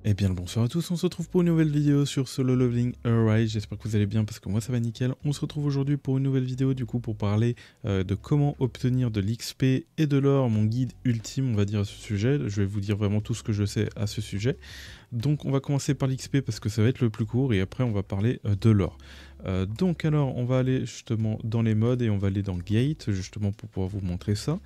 Eh bien le bonsoir à tous, on se retrouve pour une nouvelle vidéo sur Solo Leveling Arise, j'espère que vous allez bien parce que moi ça va nickel. On se retrouve aujourd'hui pour une nouvelle vidéo du coup pour parler de comment obtenir de l'XP et de l'or, mon guide ultime on va dire à ce sujet. Je vais vous dire vraiment tout ce que je sais à ce sujet. Donc on va commencer par l'XP parce que ça va être le plus court et après on va parler de l'or. Donc alors on va aller justement dans les modes et on va aller dans Gate justement pour pouvoir vous montrer ça.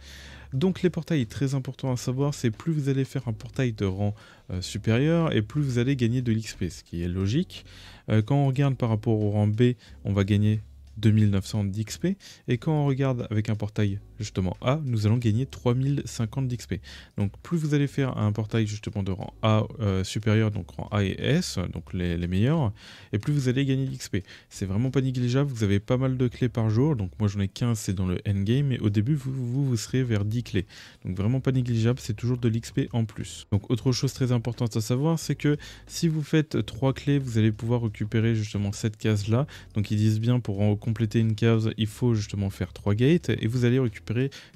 Donc les portails, très important à savoir, c'est plus vous allez faire un portail de rang supérieur et plus vous allez gagner de l'XP, ce qui est logique. Quand on regarde par rapport au rang B, on va gagner 2900 d'XP et quand on regarde avec un portail justement A, nous allons gagner 3050 d'XP. Donc plus vous allez faire un portail justement de rang A supérieur, donc rang A et S, donc les meilleurs, et plus vous allez gagner d'XP. C'est vraiment pas négligeable, vous avez pas mal de clés par jour, donc moi j'en ai 15, c'est dans le endgame, et au début vous serez vers 10 clés. Donc vraiment pas négligeable, c'est toujours de l'XP en plus. Donc autre chose très importante à savoir, c'est que si vous faites 3 clés, vous allez pouvoir récupérer justement cette case là. Donc ils disent bien pour compléter une case, il faut justement faire 3 gates, et vous allez récupérer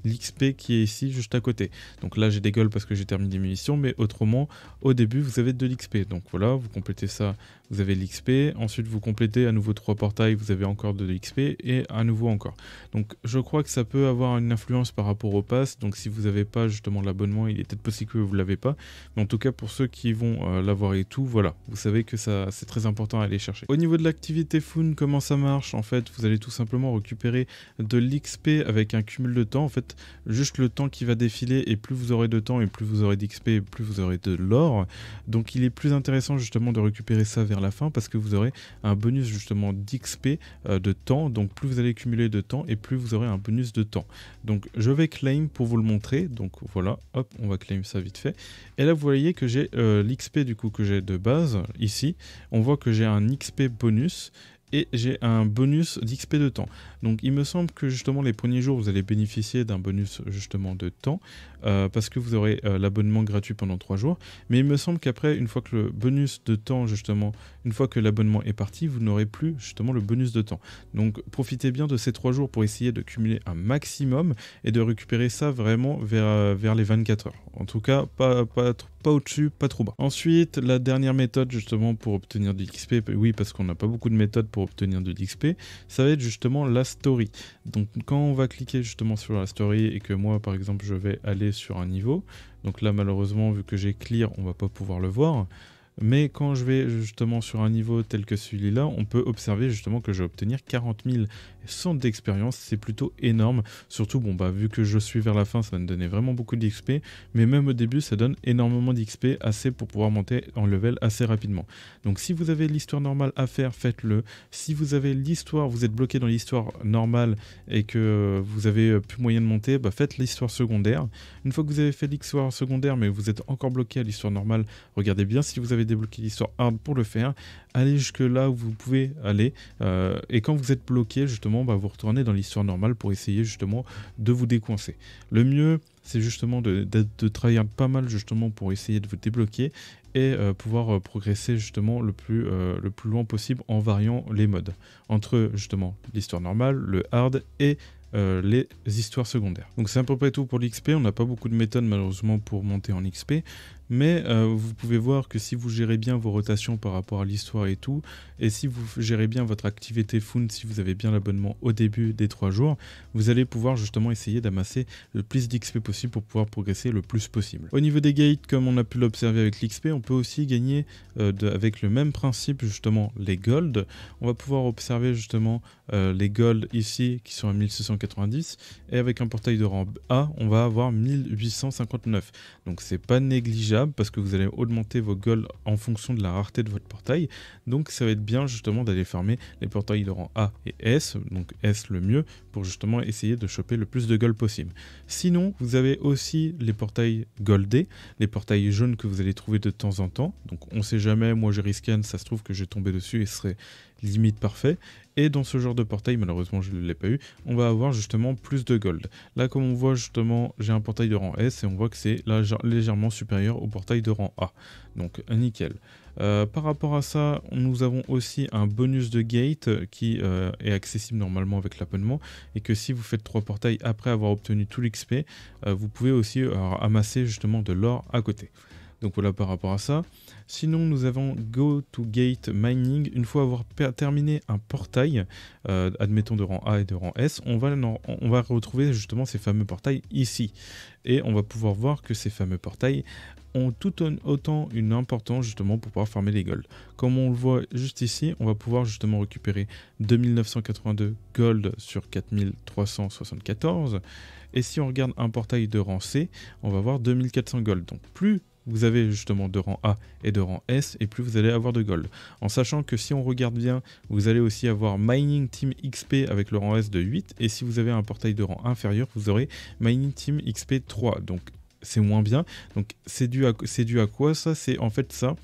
l'XP qui est ici juste à côté. Donc là j'ai des golds parce que j'ai terminé mes missions, mais autrement au début vous avez de l'XP. Donc voilà, vous complétez ça, vous avez l'XP, ensuite vous complétez à nouveau 3 portails, vous avez encore de l'XP et à nouveau encore. Donc je crois que ça peut avoir une influence par rapport au pass, donc si vous n'avez pas justement l'abonnement, il est peut-être possible que vous ne l'avez pas, mais en tout cas pour ceux qui vont l'avoir et tout, voilà, vous savez que ça c'est très important à aller chercher. Au niveau de l'activité Foon, comment ça marche? En fait, vous allez tout simplement récupérer de l'XP avec un cumul de temps, en fait, juste le temps qui va défiler, et plus vous aurez de temps et plus vous aurez d'XP et plus vous aurez de l'or. Donc il est plus intéressant justement de récupérer ça vers la fin parce que vous aurez un bonus justement d'XP de temps, donc plus vous allez cumuler de temps et plus vous aurez un bonus de temps. Donc je vais claim pour vous le montrer, donc voilà, hop, on va claim ça vite fait. Et là vous voyez que j'ai l'XP du coup que j'ai de base ici, on voit que j'ai un XP bonus et j'ai un bonus d'XP de temps. Donc il me semble que justement les premiers jours vous allez bénéficier d'un bonus justement de temps parce que vous aurez l'abonnement gratuit pendant 3 jours, mais il me semble qu'après, une fois que le bonus de temps justement, une fois que l'abonnement est parti, vous n'aurez plus justement le bonus de temps. Donc profitez bien de ces 3 jours pour essayer de cumuler un maximum et de récupérer ça vraiment vers les 24 heures. En tout cas pas au-dessus, pas trop bas. Ensuite, la dernière méthode justement pour obtenir de l'XP, oui parce qu'on n'a pas beaucoup de méthodes pour obtenir de l'XP, ça va être justement la story. Donc quand on va cliquer justement sur la story et que moi par exemple je vais aller sur un niveau, donc là malheureusement vu que j'ai clear on va pas pouvoir le voir, mais quand je vais justement sur un niveau tel que celui-là, on peut observer justement que je vais obtenir 40 100 d'expérience, c'est plutôt énorme. Surtout, bon bah vu que je suis vers la fin, ça va me donner vraiment beaucoup d'XP, mais même au début, ça donne énormément d'XP, assez pour pouvoir monter en level assez rapidement. Donc si vous avez l'histoire normale à faire, faites-le. Si vous avez l'histoire, vous êtes bloqué dans l'histoire normale et que vous avez plus moyen de monter, bah faites l'histoire secondaire. Une fois que vous avez fait l'histoire secondaire, mais vous êtes encore bloqué à l'histoire normale, regardez bien si vous avez débloqué l'histoire hard pour le faire, allez jusque là où vous pouvez aller, et quand vous êtes bloqué justement, bah, vous retournez dans l'histoire normale pour essayer justement de vous décoincer. Le mieux c'est justement de travailler pas mal justement pour essayer de vous débloquer et pouvoir progresser justement le plus loin possible en variant les modes entre justement l'histoire normale, le hard et les histoires secondaires. Donc c'est à peu près tout pour l'XP, on n'a pas beaucoup de méthodes malheureusement pour monter en XP, mais vous pouvez voir que si vous gérez bien vos rotations par rapport à l'histoire et tout, et si vous gérez bien votre activité Foon, si vous avez bien l'abonnement au début des 3 jours, vous allez pouvoir justement essayer d'amasser le plus d'XP possible pour pouvoir progresser le plus possible. Au niveau des gates, comme on a pu l'observer avec l'XP, on peut aussi gagner avec le même principe justement les gold. On va pouvoir observer justement les gold ici qui sont à 1690, et avec un portail de rang A, on va avoir 1859. Donc c'est pas négligeable parce que vous allez augmenter vos gold en fonction de la rareté de votre portail. Donc ça va être bien justement d'aller farmer les portails de rang A et S, donc S le mieux, pour justement essayer de choper le plus de gold possible. Sinon, vous avez aussi les portails goldés, les portails jaunes que vous allez trouver de temps en temps. Donc on sait jamais, moi j'ai riscan, ça se trouve que j'ai tombé dessus et ce serait limite parfait. Et dans ce genre de portail, malheureusement je ne l'ai pas eu, on va avoir justement plus de gold. Là comme on voit justement, j'ai un portail de rang S et on voit que c'est légèrement supérieur au portail de rang A. Donc nickel. Par rapport à ça, nous avons aussi un bonus de gate qui est accessible normalement avec l'abonnement, et que si vous faites 3 portails après avoir obtenu tout l'XP, vous pouvez aussi amasser justement de l'or à côté. Donc voilà par rapport à ça. Sinon, nous avons Go to Gate Mining. Une fois avoir terminé un portail, admettons de rang A et de rang S, on va retrouver justement ces fameux portails ici. Et on va pouvoir voir que ces fameux portails ont tout autant une importance justement pour pouvoir farmer les golds. Comme on le voit juste ici, on va pouvoir justement récupérer 2982 gold sur 4374. Et si on regarde un portail de rang C, on va avoir 2400 gold. Donc plus vous avez justement de rang A et de rang S, et plus vous allez avoir de gold. En sachant que si on regarde bien, vous allez aussi avoir Mining Team XP avec le rang S de 8, et si vous avez un portail de rang inférieur, vous aurez Mining Team XP 3. Donc c'est moins bien. Donc c'est dû à quoi ça? C'est en fait ça.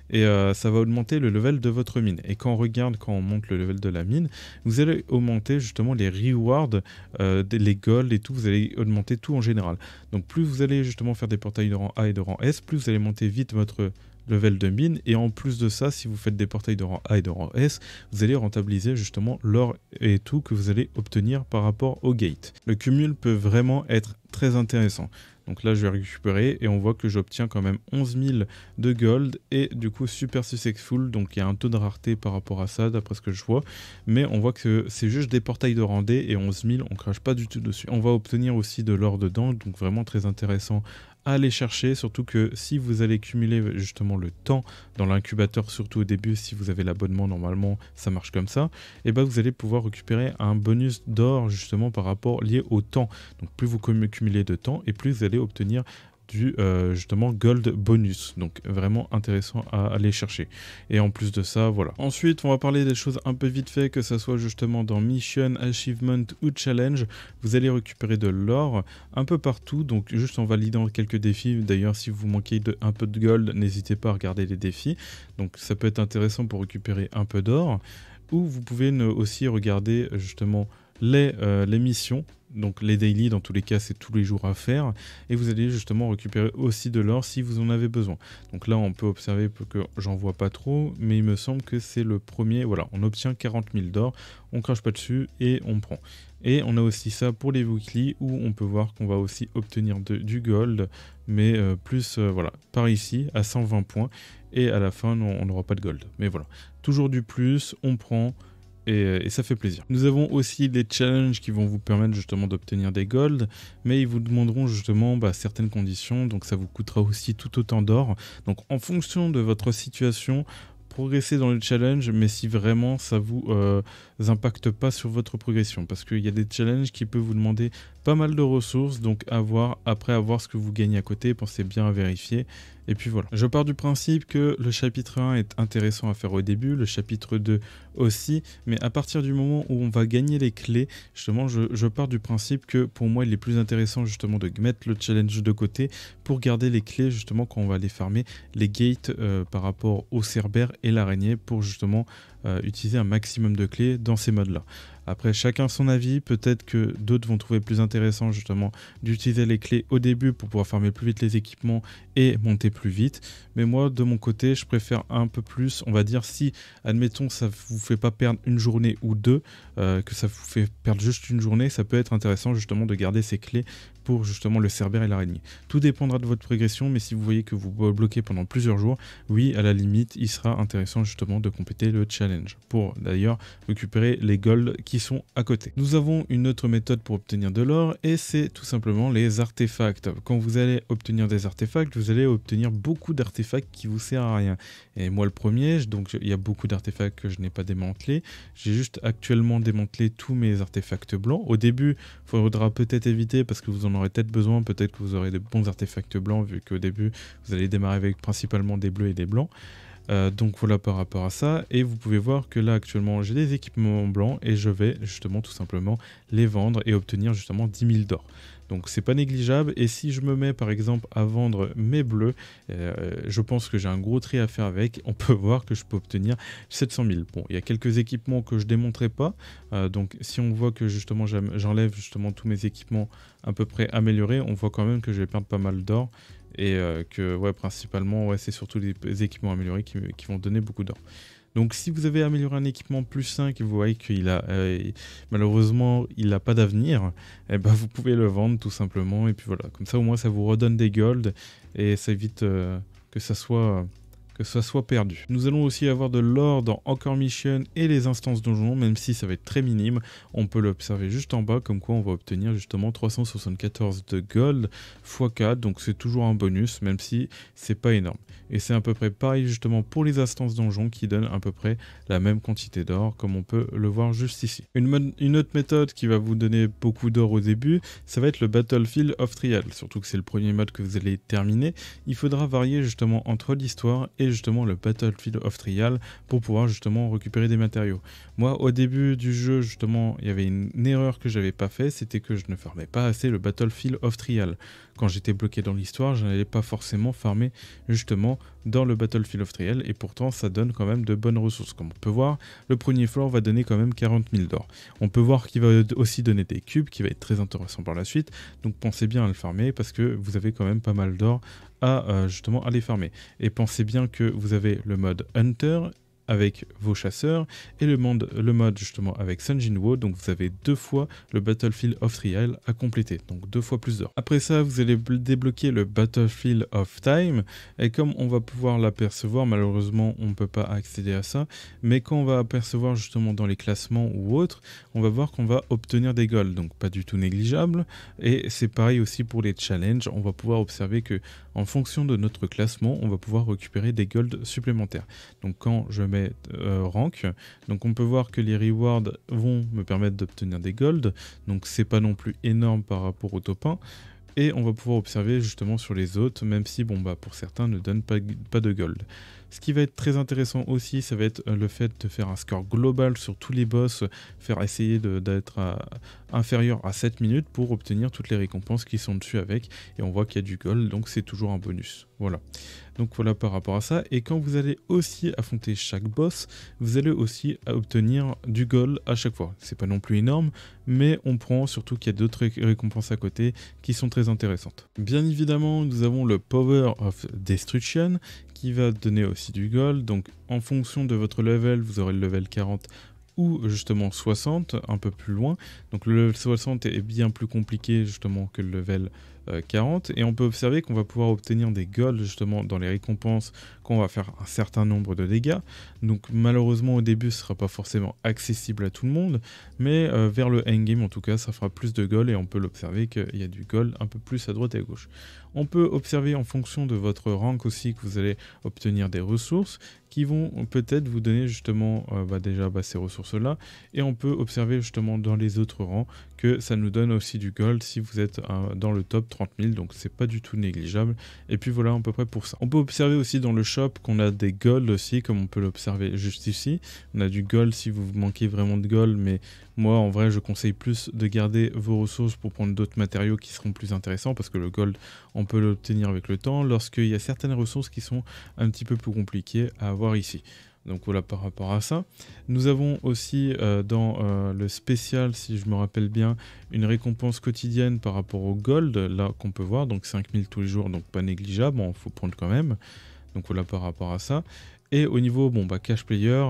Et ça va augmenter le level de votre mine. Et quand on monte le level de la mine, vous allez augmenter justement les rewards, les gold et tout, vous allez augmenter tout en général. Donc plus vous allez justement faire des portails de rang A et de rang S, plus vous allez monter vite votre level de mine. Et en plus de ça, si vous faites des portails de rang A et de rang S, vous allez rentabiliser justement l'or et tout que vous allez obtenir par rapport au gate. Le cumul peut vraiment être très intéressant. Donc là, je vais récupérer et on voit que j'obtiens quand même 11 000 de gold et du coup super successful. Donc il y a un taux de rareté par rapport à ça, d'après ce que je vois. Mais on voit que c'est juste des portails de rang D et 11 000, on crache pas du tout dessus. On va obtenir aussi de l'or dedans, donc vraiment très intéressant à aller chercher, surtout que si vous allez cumuler justement le temps dans l'incubateur, surtout au début, si vous avez l'abonnement, normalement ça marche comme ça, et ben vous allez pouvoir récupérer un bonus d'or justement par rapport lié au temps. Donc plus vous cumulez de temps et plus vous allez obtenir du justement gold bonus, donc vraiment intéressant à aller chercher. Et en plus de ça, voilà. Ensuite, on va parler des choses un peu vite fait, que ça soit justement dans mission, achievement ou challenge. Vous allez récupérer de l'or un peu partout, donc juste en validant quelques défis. D'ailleurs, si vous manquez un peu de gold, n'hésitez pas à regarder les défis. Donc ça peut être intéressant pour récupérer un peu d'or. Ou vous pouvez aussi regarder justement les missions. Donc les daily, dans tous les cas, c'est tous les jours à faire. Et vous allez justement récupérer aussi de l'or si vous en avez besoin. Donc là, on peut observer que j'en vois pas trop, mais il me semble que c'est le premier. Voilà, on obtient 40 000 d'or, on crache pas dessus et on prend. Et on a aussi ça pour les weekly, où on peut voir qu'on va aussi obtenir du gold, mais voilà, par ici, à 120 points. Et à la fin, on n'aura pas de gold. Mais voilà, toujours du plus, on prend. Et ça fait plaisir. Nous avons aussi des challenges qui vont vous permettre justement d'obtenir des golds, mais ils vous demanderont justement certaines conditions, donc ça vous coûtera aussi tout autant d'or. Donc en fonction de votre situation, progresser dans le challenge, mais si vraiment ça vous impacte pas sur votre progression, parce qu'il y a des challenges qui peuvent vous demander pas mal de ressources, donc après avoir ce que vous gagnez à côté, pensez bien à vérifier. Et puis voilà, je pars du principe que le chapitre 1 est intéressant à faire au début, le chapitre 2 aussi, mais à partir du moment où on va gagner les clés, justement, je pars du principe que pour moi, il est plus intéressant justement de mettre le challenge de côté pour garder les clés justement quand on va aller farmer les gates par rapport au cerbère et l'araignée pour justement utiliser un maximum de clés dans ces modes-là. Après, chacun son avis, peut-être que d'autres vont trouver plus intéressant justement d'utiliser les clés au début pour pouvoir farmer plus vite les équipements et monter plus vite. Mais moi, de mon côté, je préfère un peu plus, on va dire, si, admettons, ça vous fait pas perdre une journée ou deux, que ça vous fait perdre juste une journée, ça peut être intéressant justement de garder ces clés pour justement le cerbère et l'araignée. Tout dépendra de votre progression, mais si vous voyez que vous bloquez pendant plusieurs jours, oui, à la limite, il sera intéressant justement de compléter le challenge pour d'ailleurs récupérer les golds qui sont à côté. Nous avons une autre méthode pour obtenir de l'or et c'est tout simplement les artefacts. Quand vous allez obtenir des artefacts, vous allez obtenir beaucoup d'artefacts qui vous servent à rien. Et moi le premier, donc il y a beaucoup d'artefacts que je n'ai pas démantelés. J'ai juste actuellement démantelé tous mes artefacts blancs. Au début, il faudra peut-être éviter parce que vous en aurez peut-être besoin, peut-être que vous aurez de bons artefacts blancs vu qu'au début, vous allez démarrer avec principalement des bleus et des blancs. Donc voilà par rapport à ça, et vous pouvez voir que là actuellement j'ai des équipements blancs et je vais justement tout simplement les vendre et obtenir justement 10 000 d'or. Donc c'est pas négligeable, et si je me mets par exemple à vendre mes bleus, je pense que j'ai un gros tri à faire avec. On peut voir que je peux obtenir 700 000. Bon, il y a quelques équipements que je démontrerai pas, donc si on voit que justement j'enlève justement tous mes équipements à peu près améliorés, on voit quand même que je vais perdre pas mal d'or. Et que ouais, principalement c'est surtout les équipements améliorés qui vont donner beaucoup d'or. Donc si vous avez amélioré un équipement plus 5 et vous voyez qu'il a malheureusement il n'a pas d'avenir, eh ben, vous pouvez le vendre tout simplement, et puis voilà, comme ça au moins ça vous redonne des golds et ça évite que ça soit perdu. Nous allons aussi avoir de l'or dans Anchor Mission et les instances donjons, même si ça va être très minime. On peut l'observer juste en bas, comme quoi on va obtenir justement 374 de gold x 4, donc c'est toujours un bonus, même si c'est pas énorme. Et c'est à peu près pareil justement pour les instances donjons qui donnent à peu près la même quantité d'or, comme on peut le voir juste ici. Une autre méthode qui va vous donner beaucoup d'or au début, ça va être le Battlefield of Trial, surtout que c'est le premier mode que vous allez terminer. Il faudra varier justement entre l'histoire et justement le Battlefield of Trial pour pouvoir justement récupérer des matériaux. Moi au début du jeu justement il y avait une erreur que j'avais pas fait, c'était que je ne farmais pas assez le Battlefield of Trial. Quand j'étais bloqué dans l'histoire, je n'allais pas forcément farmer justement dans le Battlefield of Trial et pourtant ça donne quand même de bonnes ressources. Comme on peut voir, le premier floor va donner quand même 40 000 d'or. On peut voir qu'il va aussi donner des cubes qui va être très intéressant par la suite, donc pensez bien à le farmer parce que vous avez quand même pas mal d'or à justement aller farmer. Et pensez bien que vous avez le mode Hunter avec vos chasseurs et le mode justement avec Sun Jinwoo, donc vous avez 2 fois le Battlefield of Trial à compléter, donc 2 fois plus d'or. Après ça vous allez débloquer le Battlefield of Time et comme on va pouvoir l'apercevoir, malheureusement on ne peut pas accéder à ça, mais quand on va apercevoir justement dans les classements ou autres, on va voir qu'on va obtenir des golds, donc pas du tout négligeable. Et c'est pareil aussi pour les challenges, on va pouvoir observer que en fonction de notre classement on va pouvoir récupérer des golds supplémentaires. Donc quand je mets rank, donc on peut voir que les rewards vont me permettre d'obtenir des golds, donc c'est pas non plus énorme par rapport au top 1, et on va pouvoir observer justement sur les autres, même si bon bah pour certains ne donnent pas de gold. Ce qui va être très intéressant aussi, ça va être le fait de faire un score global sur tous les boss, faire essayer d'être inférieur à 7 minutes pour obtenir toutes les récompenses qui sont dessus avec, et on voit qu'il y a du gold, donc c'est toujours un bonus. Voilà. Donc voilà par rapport à ça, et quand vous allez aussi affronter chaque boss, vous allez aussi obtenir du gold à chaque fois. C'est pas non plus énorme, mais on prend surtout qu'il y a d'autres récompenses à côté qui sont très intéressantes. Bien évidemment, nous avons le Power of Destruction, qui va donner aussi du gold, donc en fonction de votre level, vous aurez le level 40 ou justement 60, un peu plus loin. Donc le level 60 est bien plus compliqué justement que le level 40, et on peut observer qu'on va pouvoir obtenir des golds justement dans les récompenses quand on va faire un certain nombre de dégâts. Donc malheureusement au début ce ne sera pas forcément accessible à tout le monde, mais vers le endgame en tout cas ça fera plus de gold, et on peut l'observer qu'il y a du gold un peu plus à droite et à gauche. On peut observer en fonction de votre rank aussi que vous allez obtenir des ressources qui vont peut-être vous donner justement déjà ces ressources-là, et on peut observer justement dans les autres rangs que ça nous donne aussi du gold si vous êtes dans le top 30 000, donc c'est pas du tout négligeable. Et puis voilà à peu près pour ça. On peut observer aussi dans le shop qu'on a des gold aussi, comme on peut l'observer juste ici. On a du gold si vous manquez vraiment de gold, mais moi en vrai je conseille plus de garder vos ressources pour prendre d'autres matériaux qui seront plus intéressants, parce que le gold on peut l'obtenir avec le temps lorsqu'il y a certaines ressources qui sont un petit peu plus compliquées à avoir ici. Donc voilà par rapport à ça. Nous avons aussi dans le spécial, si je me rappelle bien, une récompense quotidienne par rapport au gold, là qu'on peut voir, donc 5000 tous les jours, donc pas négligeable, il faut prendre quand même. Donc voilà par rapport à ça. Et au niveau cash player,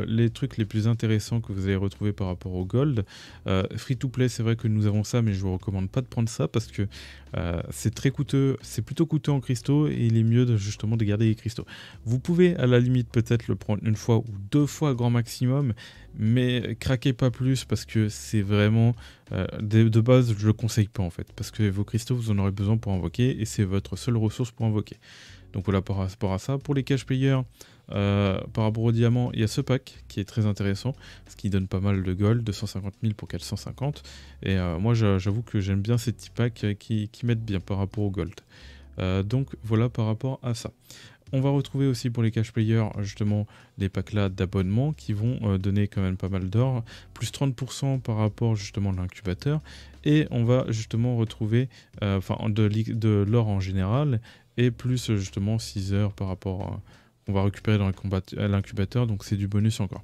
les trucs les plus intéressants que vous allez retrouver par rapport au gold, free to play, c'est vrai que nous avons ça, mais je vous recommande pas de prendre ça parce que c'est très coûteux, c'est plutôt coûteux en cristaux, et il est mieux justement de garder les cristaux. Vous pouvez à la limite peut-être le prendre une fois ou 2 fois grand maximum, mais craquez pas plus parce que c'est vraiment de base je le conseille pas en fait, parce que vos cristaux vous en aurez besoin pour invoquer, et c'est votre seule ressource pour invoquer. Donc voilà par rapport à ça. Pour les cash players, par rapport au diamant, il y a ce pack qui est très intéressant, ce qui donne pas mal de gold, 250 000 pour 450. Et moi j'avoue que j'aime bien ces petits packs qui mettent bien par rapport au gold. Donc voilà par rapport à ça. On va retrouver aussi pour les cash players justement les packs là d'abonnement qui vont donner quand même pas mal d'or, plus 30% par rapport justement à l'incubateur, et on va justement retrouver de l'or en général, et plus justement 6 heures par rapport qu'on va récupérer dans l'incubateur, donc c'est du bonus encore.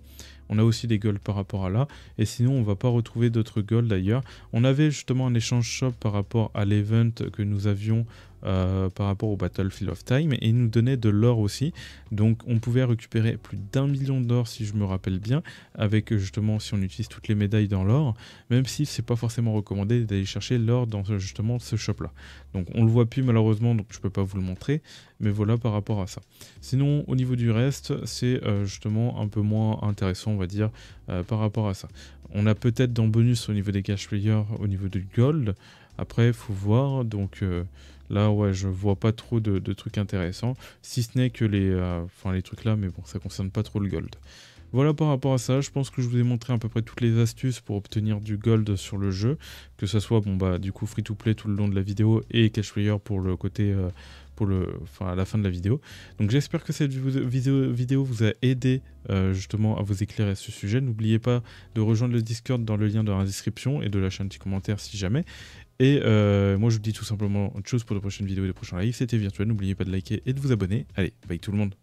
On a aussi des golds par rapport à là, et sinon on va pas retrouver d'autres golds d'ailleurs. On avait justement un échange shop par rapport à l'event que nous avions par rapport au Battlefield of Time, et il nous donnait de l'or aussi. Donc on pouvait récupérer plus d'1 million d'or si je me rappelle bien, avec justement si on utilise toutes les médailles dans l'or, même si c'est pas forcément recommandé d'aller chercher l'or dans justement ce shop là. Donc on le voit plus malheureusement, donc je peux pas vous le montrer, mais voilà par rapport à ça. Sinon au niveau du reste, c'est justement un peu moins intéressant on va dire par rapport à ça. On a peut-être dans bonus au niveau des cash players, au niveau du gold, après il faut voir, donc là ouais je vois pas trop de trucs intéressants, si ce n'est que les trucs là, mais bon ça concerne pas trop le gold. Voilà par rapport à ça, je pense que je vous ai montré à peu près toutes les astuces pour obtenir du gold sur le jeu, que ça soit bon bah du coup free to play tout le long de la vidéo et cash player pour le côté à la fin de la vidéo. Donc j'espère que cette vidéo vous a aidé justement à vous éclairer à ce sujet. N'oubliez pas de rejoindre le Discord dans le lien dans la description et de lâcher un petit commentaire si jamais. Et moi je vous dis tout simplement autre chose pour de prochaines vidéos et de prochains lives. C'était Virtuel, n'oubliez pas de liker et de vous abonner. Allez, bye tout le monde.